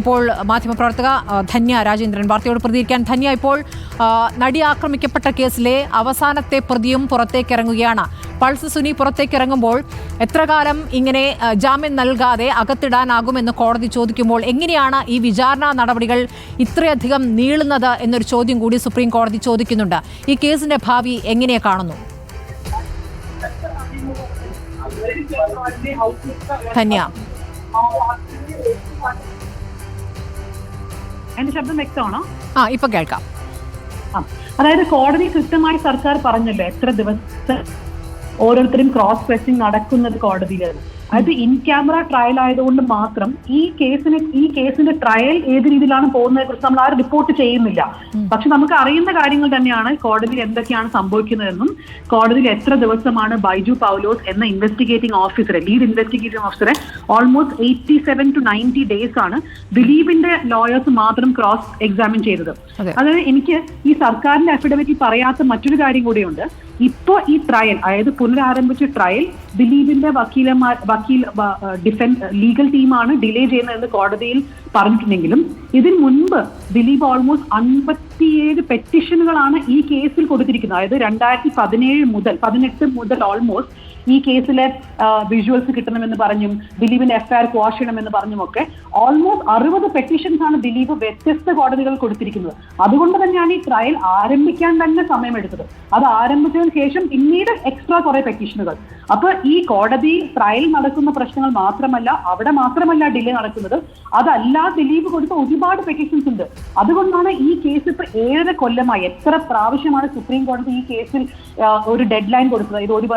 ഇപ്പോൾ മാധ്യമപ്രവർത്തക ധന്യ രാജേന്ദ്രൻ വാർത്തയോട് പ്രതികരിക്കാൻ. ധന്യ, ഇപ്പോൾ നടി ആക്രമിക്കപ്പെട്ട കേസിലെ അവസാനത്തെ പ്രതിയും പുറത്തേക്കിറങ്ങുകയാണ്. പൾസ് സുനി പുറത്തേക്കിറങ്ങുമ്പോൾ എത്ര കാലം ഇങ്ങനെ ജാമ്യം നൽകാതെ അകത്തിടാനാകുമെന്ന് കോടതി ചോദിക്കുമ്പോൾ എങ്ങനെയാണ് ഈ വിചാരണ നടപടികൾ ഇത്രയധികം നീളുന്നത് എന്നൊരു ചോദ്യം കൂടി സുപ്രീം കോടതി ചോദിക്കുന്നുണ്ട്. ഈ കേസിന്റെ ഭാവി എങ്ങനെ കാണുന്നു ധന്യ? എന്റെ ശബ്ദം വ്യക്തമാണോ? ഇപ്പൊ കേൾക്കാം. അതായത് കോടതി കൃത്യമായി സർക്കാർ പറഞ്ഞല്ലോ എത്ര ദിവസം ഓരോരുത്തരും ക്രോസ് ക്വസ്റ്റിംഗ് നടക്കുന്നത് കോടതിയിലാണ്. അത് ഇൻ ക്യാമറ ട്രയൽ ആയതുകൊണ്ട് മാത്രം ഈ കേസിന്റെ ട്രയൽ ഏത് രീതിയിലാണ് പോകുന്നതിനെ കുറിച്ച് നമ്മൾ ആരും റിപ്പോർട്ട് ചെയ്യുന്നില്ല. പക്ഷെ നമുക്ക് അറിയുന്ന കാര്യങ്ങൾ തന്നെയാണ് കോടതിയിൽ എന്തൊക്കെയാണ് സംഭവിക്കുന്നതെന്നും കോടതിയിൽ എത്ര ദിവസമാണ് ബൈജു പൗലോസ് എന്ന ഇൻവെസ്റ്റിഗേറ്റിംഗ് ഓഫീസറെ, ലീഡ് ഇൻവെസ്റ്റിഗേറ്റിംഗ് ഓഫീസറെ ഓൾമോസ്റ്റ് 87 to 90 days ആണ് ദിലീപിന്റെ ലോയേഴ്സ് മാത്രം ക്രോസ് എക്സാമിൻ ചെയ്തത്. അതായത് എനിക്ക് ഈ സർക്കാരിന്റെ അഫിഡവിറ്റിൽ പറയാത്ത മറ്റൊരു കാര്യം കൂടിയുണ്ട്. ഇപ്പോ ഈ ട്രയൽ, അതായത് പുനരാരംഭിച്ച ട്രയൽ ദിലീപിന്റെ ഡിഫൻസ് ലീഗൽ ടീമാണ് ഡിലേ ചെയ്യുന്നതെന്ന് കോടതിയിൽ പറഞ്ഞിട്ടുണ്ടെങ്കിലും ഇതിന് മുൻപ് ദിലീപ് ഓൾമോസ്റ്റ് 57 പെറ്റീഷനുകളാണ് ഈ കേസിൽ കൊടുത്തിരിക്കുന്നത്. അതായത് 2018 മുതൽ ഓൾമോസ്റ്റ് ഈ കേസിലെ വിഷ്വൽസ് കിട്ടണമെന്ന് പറഞ്ഞും ദിലീപിന്റെ എഫ്ഐആർ ക്വാഷ് ചെയ്യണമെന്ന് പറഞ്ഞുമൊക്കെ ഓൾമോസ്റ്റ് 60 പെറ്റീഷൻസ് ആണ് ദിലീപ് വ്യത്യസ്ത കോടതികൾ കൊടുത്തിരിക്കുന്നത്. അതുകൊണ്ട് തന്നെയാണ് ഈ ട്രയൽ ആരംഭിക്കാൻ തന്നെ സമയമെടുത്തത്. അത് ആരംഭിച്ചതിന് ശേഷം പിന്നീട് എക്സ്ട്രാ കുറെ പെറ്റീഷനുകൾ. അപ്പൊ ഈ കോടതിയിൽ ട്രയൽ നടക്കുന്ന പ്രശ്നങ്ങൾ മാത്രമല്ല, അവിടെ മാത്രമല്ല ഡിലേ നടക്കുന്നത്, അതല്ല ദിലീപ് കൊടുത്ത ഒരുപാട് പെറ്റീഷൻസ് ഉണ്ട്. അതുകൊണ്ടാണ് ഈ കേസ് ഇപ്പൊ 7 കൊല്ലമായി, എത്ര പ്രാവശ്യമാണ് സുപ്രീം കോടതി ഈ കേസിൽ ഒരു ഡെഡ് ലൈൻ കൊടുത്തത്. ഇത് ഒരു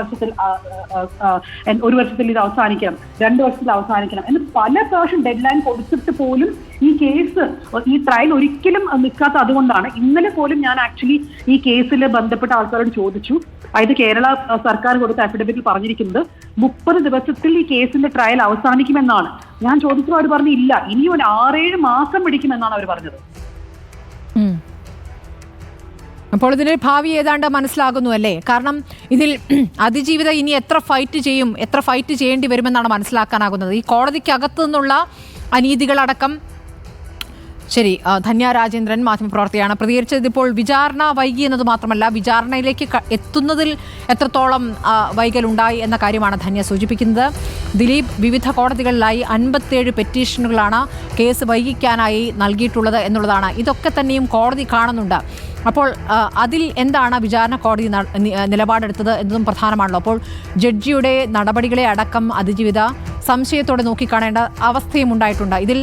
വർഷത്തിൽ ഇത് അവസാനിക്കണം, 2 വർഷത്തിൽ അവസാനിക്കണം എന്ന് പല പ്രാവശ്യം ഡെഡ് ലൈൻ കൊടുത്തിട്ട് പോലും ഈ ട്രയൽ ഒരിക്കലും നിൽക്കാത്ത. അതുകൊണ്ടാണ് ഇന്നലെ പോലും ഞാൻ ആക്ച്വലി ഈ കേസിൽ ബന്ധപ്പെട്ട ആൾക്കാരോട് ചോദിച്ചു. അതായത് കേരള സർക്കാർ കൊടുത്ത അഫിഡവിറ്റിൽ പറഞ്ഞിരിക്കുന്നത് 30 ദിവസത്തിൽ ഈ കേസിന്റെ ട്രയൽ അവസാനിക്കുമെന്നാണ്. ഞാൻ ചോദിച്ചപ്പോൾ അവർ പറഞ്ഞു ഇല്ല, ഇനി ഒരു 6-7 മാസം പിടിക്കുമെന്നാണ് അവർ പറഞ്ഞത്. അപ്പോൾ ഇതിന്റെ ഭാവി ഏതാണ്ട് മനസ്സിലാകുന്നു അല്ലേ? കാരണം ഇതിൽ അതിജീവിത ഇനി എത്ര ഫൈറ്റ് ചെയ്യേണ്ടി വരുമെന്നാണ് മനസ്സിലാക്കാനാകുന്നത്. ഈ കോടതിക്കകത്തു നിന്നുള്ള അനീതികളടക്കം. ശരി, ധന്യ രാജേന്ദ്രൻ മാധ്യമപ്രവർത്തകയാണ് പ്രതികരിച്ചത്. ഇപ്പോൾ വിചാരണ വൈകി എന്നത് മാത്രമല്ല, വിചാരണയിലേക്ക് എത്തുന്നതിൽ എത്രത്തോളം വൈകലുണ്ടായി എന്ന കാര്യമാണ് ധന്യ സൂചിപ്പിക്കുന്നത്. ദിലീപ് വിവിധ കോടതികളിലായി 57 പെറ്റീഷനുകളാണ് കേസ് വൈകിക്കാനായി നൽകിയിട്ടുള്ളത് എന്നുള്ളതാണ്. ഇതൊക്കെ തന്നെയും കോടതി കാണുന്നുണ്ട്. അപ്പോൾ അതിൽ എന്താണ് വിചാരണ കോടതി നിലപാടെടുത്തത് എന്നതും പ്രധാനമാണല്ലോ. അപ്പോൾ ജഡ്ജിയുടെ നടപടികളെ അടക്കം അതിജീവിത സംശയത്തോടെ നോക്കിക്കാണേണ്ട അവസ്ഥയും ഉണ്ടായിട്ടുണ്ട്. ഇതിൽ